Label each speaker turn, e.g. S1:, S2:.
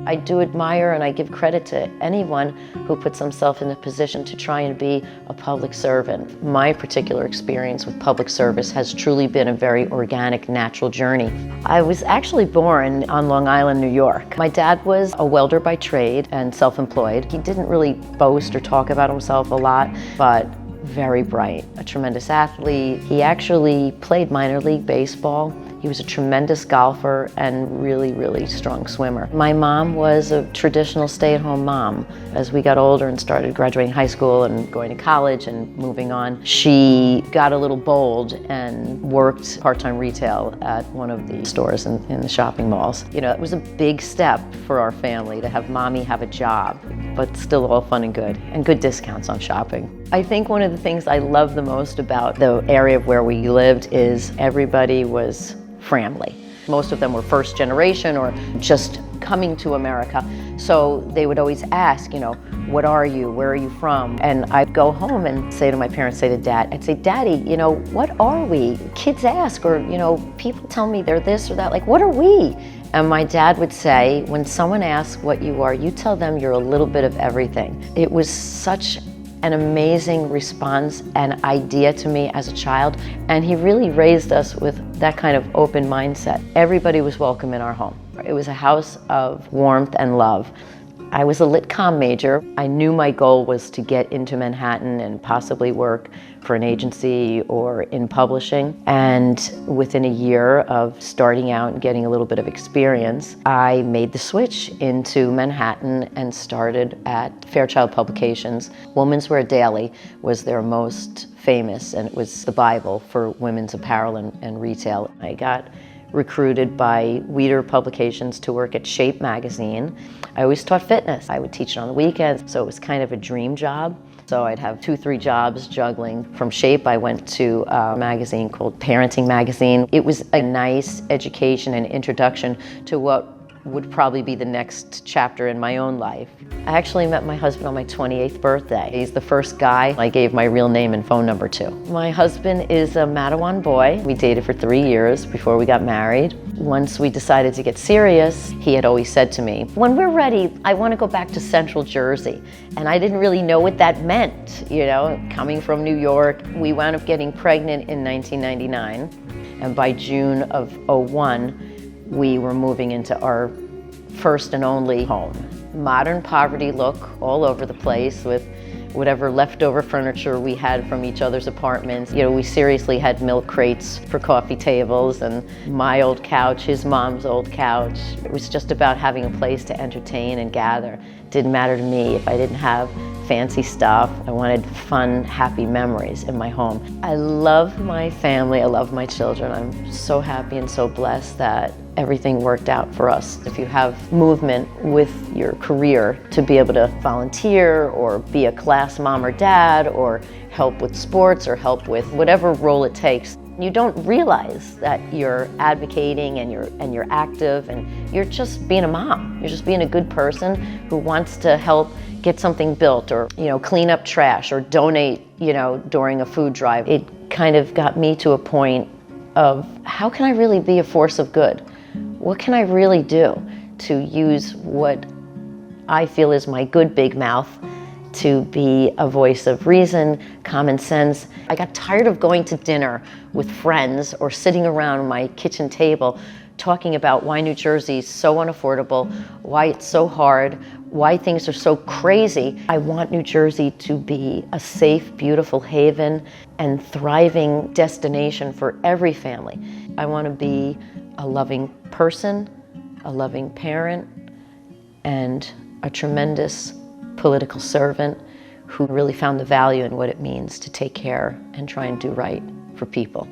S1: I do admire and I give credit to anyone who puts themselves in a position to try and be a public servant. My particular experience with public service has truly been a very organic, natural journey. I was actually born on Long Island, New York. My dad was a welder by trade and self-employed. He didn't really boast or talk about himself a lot, but very bright, a tremendous athlete. He actually played minor league baseball. He was a tremendous golfer and really, really strong swimmer. My mom was a traditional stay-at-home mom. As we got older and started graduating high school and going to college and moving on, she got a little bold and worked part-time retail at one of the stores in the shopping malls. You know, it was a big step for our family to have mommy have a job, but still all fun and good discounts on shopping. I think one of the things I love the most about the area of where we lived is everybody was family. Most of them were first generation or just coming to America. So they would always ask, you know, what are you? Where are you from? And I'd go home and say to my parents, say to Dad, I'd say, Daddy, you know, what are we? Kids ask, or, you know, people tell me they're this or that, like, what are we? And my dad would say, when someone asks what you are, you tell them you're a little bit of everything. It was such an amazing response and idea to me as a child, and he really raised us with that kind of open mindset. Everybody was welcome in our home. It was a house of warmth and love. I was a lit comm major. I knew my goal was to get into Manhattan and possibly work for an agency or in publishing. And within a year of starting out and getting a little bit of experience, I made the switch into Manhattan and started at Fairchild Publications. Women's Wear Daily was their most famous, and it was the Bible for women's apparel and retail. I got recruited by Weeder Publications to work at Shape magazine. I always taught fitness. I would teach it on the weekends, so it was kind of a dream job. So I'd have 2-3 jobs juggling. From Shape, I went to a magazine called Parenting Magazine. It was a nice education and introduction to what would probably be the next chapter in my own life. I actually met my husband on my 28th birthday. He's the first guy I gave my real name and phone number to. My husband is a Madawan boy. We dated for 3 years before we got married. Once we decided to get serious, he had always said to me, when we're ready, I want to go back to Central Jersey. And I didn't really know what that meant, you know, coming from New York. We wound up getting pregnant in 1999, and by June of '01, we were moving into our first and only home. Modern poverty look all over the place with whatever leftover furniture we had from each other's apartments. You know, we seriously had milk crates for coffee tables, and my old couch, his mom's old couch. It was just about having a place to entertain and gather. It didn't matter to me if I didn't have fancy stuff. I wanted fun, happy memories in my home. I love my family, I love my children. I'm so happy and so blessed that everything worked out for us. If you have movement with your career to be able to volunteer or be a class mom or dad or help with sports or help with whatever role it takes, you don't realize that you're advocating and you're active and you're just being a mom. You're just being a good person who wants to help get something built or, you know, clean up trash or donate, you know, during a food drive. It kind of got me to a point of how can I really be a force of good? What can I really do to use what I feel is my good big mouth to be a voice of reason, common sense. I got tired of going to dinner with friends or sitting around my kitchen table talking about why New Jersey is so unaffordable, why it's so hard, why things are so crazy. I want New Jersey to be a safe, beautiful haven and thriving destination for every family. I want to be a loving person, a loving parent, and a tremendous political servant who really found the value in what it means to take care and try and do right for people.